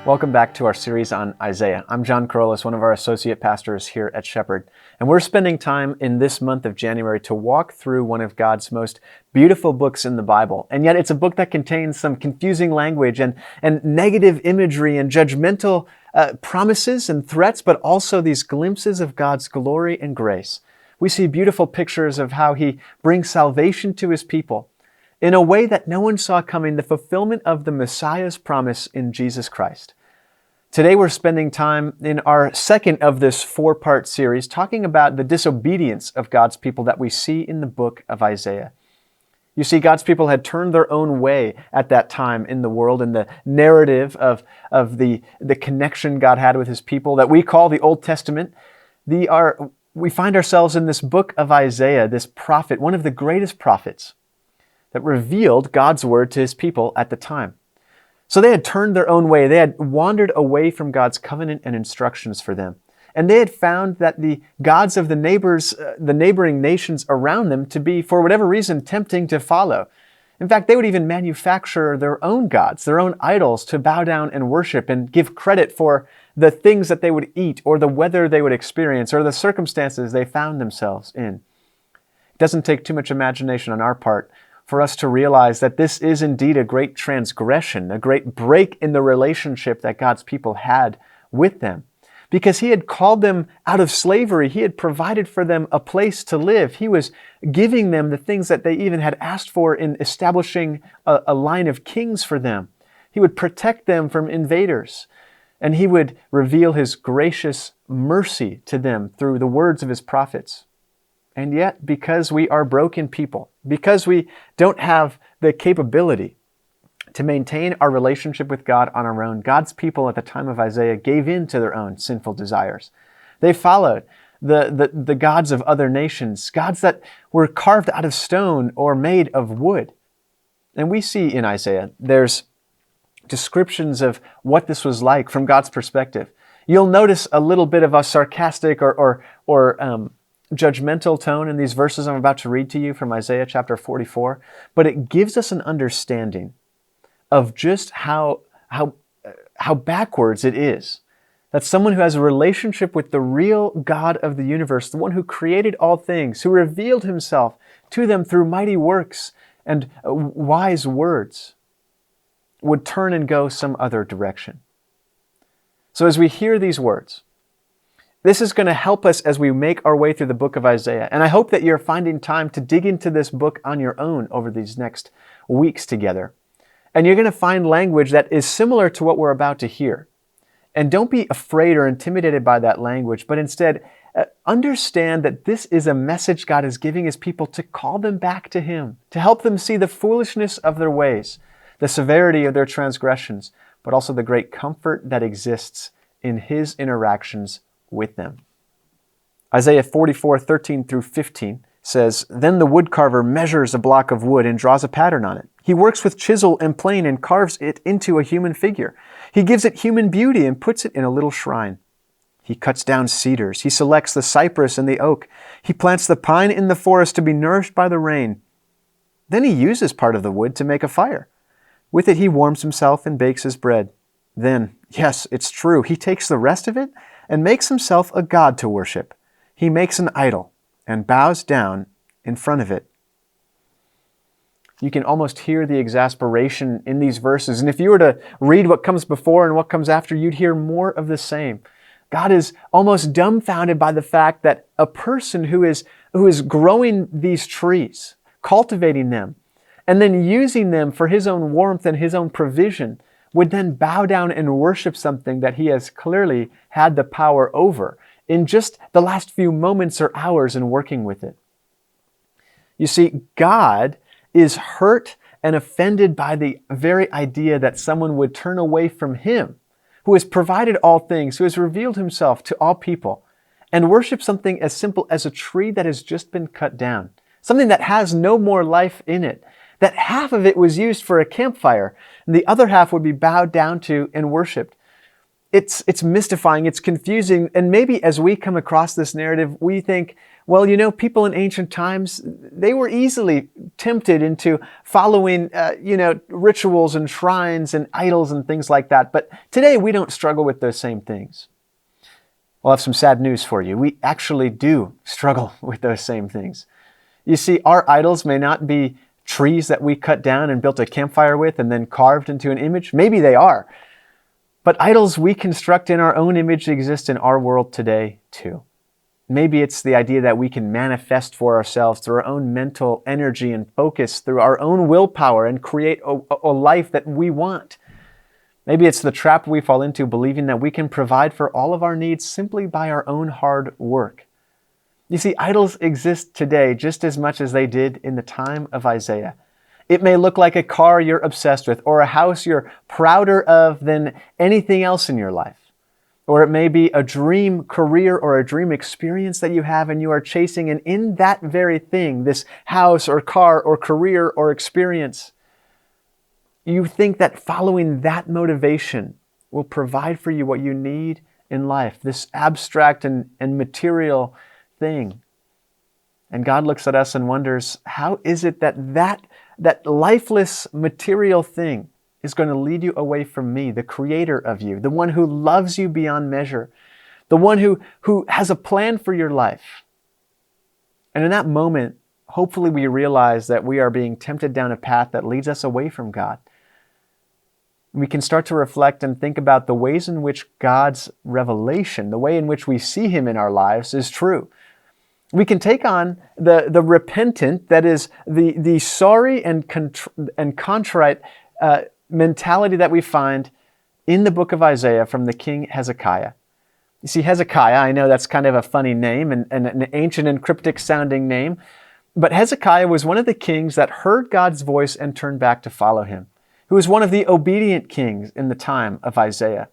Welcome back to our series on Isaiah. I'm John Corollas, one of our associate pastors here at Shepherd, and we're spending time in this month of January to walk through one of God's most beautiful books in the Bible. And yet it's a book that contains some confusing language and negative imagery and judgmental promises and threats, but also these glimpses of God's glory and grace. We see beautiful pictures of how He brings salvation to His people in a way that no one saw coming, the fulfillment of the Messiah's promise in Jesus Christ. Today we're spending time in our second of this four-part series talking about the disobedience of God's people that we see in the book of Isaiah. You see, God's people had turned their own way at that time in the world, and the narrative of the connection God had with His people that we call the Old Testament. We find ourselves in this book of Isaiah, this prophet, one of the greatest prophets that revealed God's word to His people at the time. So they had turned their own way. They had wandered away from God's covenant and instructions for them. And they had found that the gods of the neighboring nations around them to be, for whatever reason, tempting to follow. In fact, they would even manufacture their own gods, their own idols to bow down and worship and give credit for the things that they would eat or the weather they would experience or the circumstances they found themselves in. It doesn't take too much imagination on our part for us to realize that this is indeed a great transgression, a great break in the relationship that God's people had with them. Because He had called them out of slavery, He had provided for them a place to live. He was giving them the things that they even had asked for in establishing a line of kings for them. He would protect them from invaders, and He would reveal His gracious mercy to them through the words of His prophets. And yet, because we are broken people, because we don't have the capability to maintain our relationship with God on our own, God's people at the time of Isaiah gave in to their own sinful desires. They followed the gods of other nations, gods that were carved out of stone or made of wood. And we see in Isaiah, there's descriptions of what this was like from God's perspective. You'll notice a little bit of a sarcastic or judgmental tone in these verses I'm about to read to you from Isaiah chapter 44, but it gives us an understanding of just how backwards it is that someone who has a relationship with the real God of the universe, the one who created all things, who revealed Himself to them through mighty works and wise words, would turn and go some other direction. So as we hear these words, this is going to help us as we make our way through the book of Isaiah. And I hope that you're finding time to dig into this book on your own over these next weeks together. And you're going to find language that is similar to what we're about to hear. And don't be afraid or intimidated by that language, but instead understand that this is a message God is giving His people to call them back to Him, to help them see the foolishness of their ways, the severity of their transgressions, but also the great comfort that exists in His interactions with them. Isaiah 44:13 through 15 says, "Then the woodcarver measures a block of wood and draws a pattern on it. He works with chisel and plane and carves it into a human figure. He gives it human beauty and puts it in a little shrine. He cuts down cedars. He selects the cypress and the oak. He plants the pine in the forest to be nourished by the rain. Then he uses part of the wood to make a fire. With it he warms himself and bakes his bread. Then, yes, it's true, he takes the rest of it and makes himself a god to worship. He makes an idol and bows down in front of it." You can almost hear the exasperation in these verses. And if you were to read what comes before and what comes after, you'd hear more of the same. God is almost dumbfounded by the fact that a person who is growing these trees, cultivating them, and then using them for His own warmth and His own provision, would then bow down and worship something that He has clearly had the power over in just the last few moments or hours in working with it. You see, God is hurt and offended by the very idea that someone would turn away from Him, who has provided all things, who has revealed Himself to all people, and worship something as simple as a tree that has just been cut down, something that has no more life in it, that half of it was used for a campfire, and the other half would be bowed down to and worshipped. It's mystifying, it's confusing, and maybe as we come across this narrative, we think, Well, people in ancient times, they were easily tempted into following, rituals and shrines and idols and things like that. But today we don't struggle with those same things. Well, I have some sad news for you. We actually do struggle with those same things. You see, our idols may not be trees that we cut down and built a campfire with and then carved into an image. Maybe they are. But idols we construct in our own image exist in our world today too. Maybe it's the idea that we can manifest for ourselves through our own mental energy and focus, through our own willpower, and create a life that we want. Maybe it's the trap we fall into, believing that we can provide for all of our needs simply by our own hard work. You see, idols exist today just as much as they did in the time of Isaiah. It may look like a car you're obsessed with, or a house you're prouder of than anything else in your life. Or it may be a dream career or a dream experience that you have and you are chasing, and in that very thing, this house or car or career or experience, you think that following that motivation will provide for you what you need in life, this abstract and material thing. And God looks at us and wonders, how is it that lifeless material thing is going to lead you away from me, the creator of you, the one who loves you beyond measure, the one who has a plan for your life? And in that moment, hopefully we realize that we are being tempted down a path that leads us away from God. We can start to reflect and think about the ways in which God's revelation, the way in which we see Him in our lives, is true. We can take on the repentant, that is the sorry and contrite mentality that we find in the book of Isaiah from the king Hezekiah. You see, Hezekiah, I know that's kind of a funny name and an ancient and cryptic sounding name, but Hezekiah was one of the kings that heard God's voice and turned back to follow Him, who was one of the obedient kings in the time of Isaiah.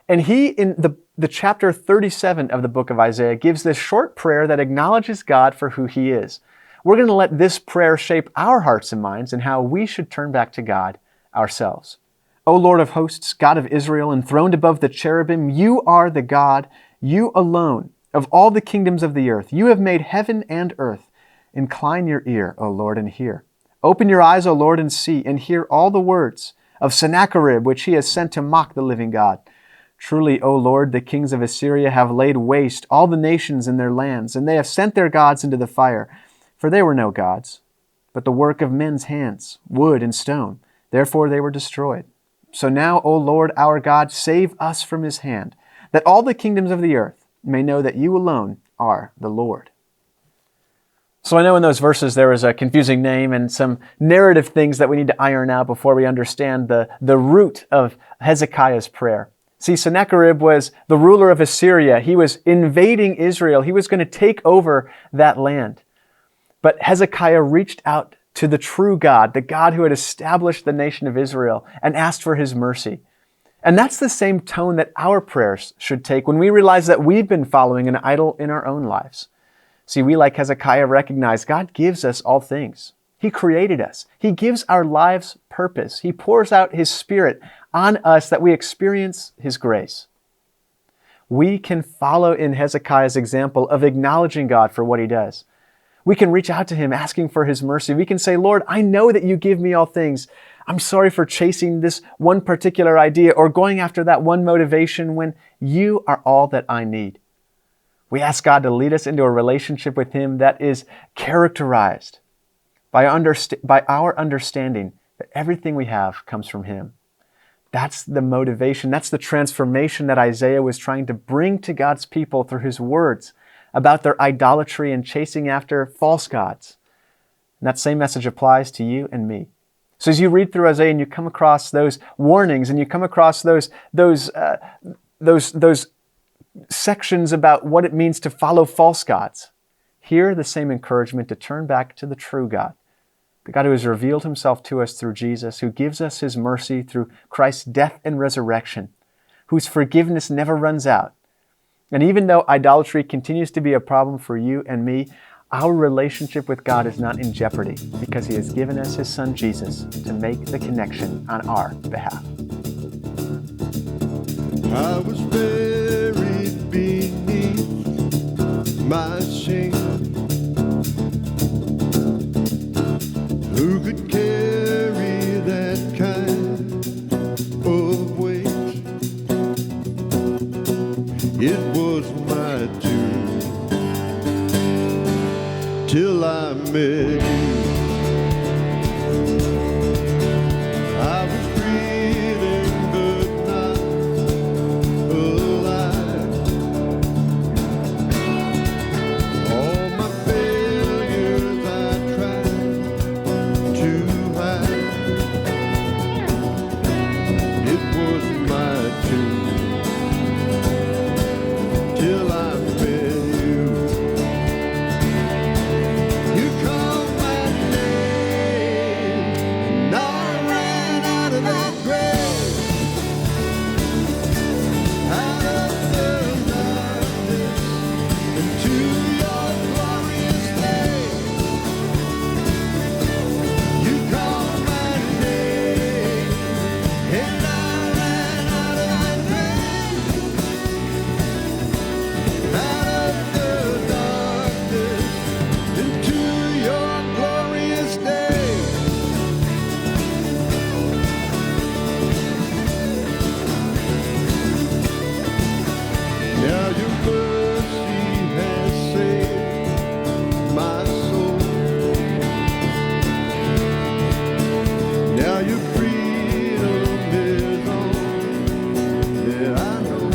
And he, in the chapter 37 of the book of Isaiah, gives this short prayer that acknowledges God for who He is. We're going to let this prayer shape our hearts and minds and how we should turn back to God ourselves. O Lord of hosts, God of Israel, enthroned above the cherubim, you are the God, you alone, of all the kingdoms of the earth. You have made heaven and earth. Incline your ear, O Lord, and hear. Open your eyes, O Lord, and see, and hear all the words of Sennacherib, which he has sent to mock the living God. Truly, O Lord, the kings of Assyria have laid waste all the nations in their lands, and they have sent their gods into the fire. For they were no gods, but the work of men's hands, wood and stone. Therefore they were destroyed. So now, O Lord our God, save us from his hand, that all the kingdoms of the earth may know that you alone are the Lord. So I know in those verses there is a confusing name and some narrative things that we need to iron out before we understand the root of Hezekiah's prayer. See, Sennacherib was the ruler of Assyria. He was invading Israel. He was going to take over that land. But Hezekiah reached out to the true God, the God who had established the nation of Israel, and asked for his mercy. And that's the same tone that our prayers should take when we realize that we've been following an idol in our own lives. See, we, like Hezekiah, recognize God gives us all things. He created us. He gives our lives purpose. He pours out his Spirit on us that we experience his grace. We can follow in Hezekiah's example of acknowledging God for what he does. We can reach out to him asking for his mercy. We can say, Lord, I know that you give me all things. I'm sorry for chasing this one particular idea or going after that one motivation when you are all that I need. We ask God to lead us into a relationship with him that is characterized by our understanding that everything we have comes from him. That's the motivation. That's the transformation that Isaiah was trying to bring to God's people through his words about their idolatry and chasing after false gods. And that same message applies to you and me. So as you read through Isaiah and you come across those warnings and you come across those sections about what it means to follow false gods, hear the same encouragement to turn back to the true God, the God who has revealed himself to us through Jesus, who gives us his mercy through Christ's death and resurrection, whose forgiveness never runs out. And even though idolatry continues to be a problem for you and me, our relationship with God is not in jeopardy because he has given us his son Jesus to make the connection on our behalf. I was buried beneath my shame. could carry that kind of weight. It was my tune till I met you. I was breathing but not alive. All my failures I tried to hide. It was my tune till I met you. You called my name, and I ran out of that grave, out of the darkness, into your glorious day. You called my name, and I ran out of that grave, out of the darkness, into your glorious day. Now your mercy has saved my soul. Now your freedom is on. Yeah, I know.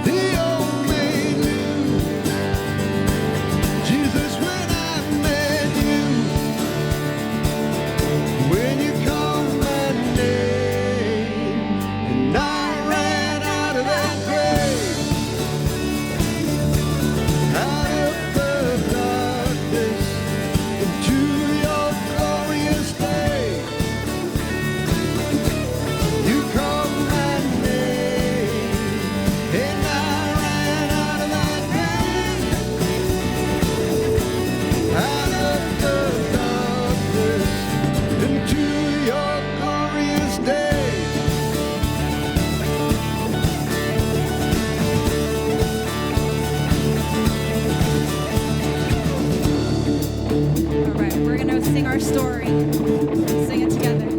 The old man knew Jesus when I met you. When you called my name, and I ran out of that grave, out of the darkness, into your glorious day. You called my name, and I ran out of that grave, out of the darkness, into your glorious day. All right, we're going to sing our story. Sing it together.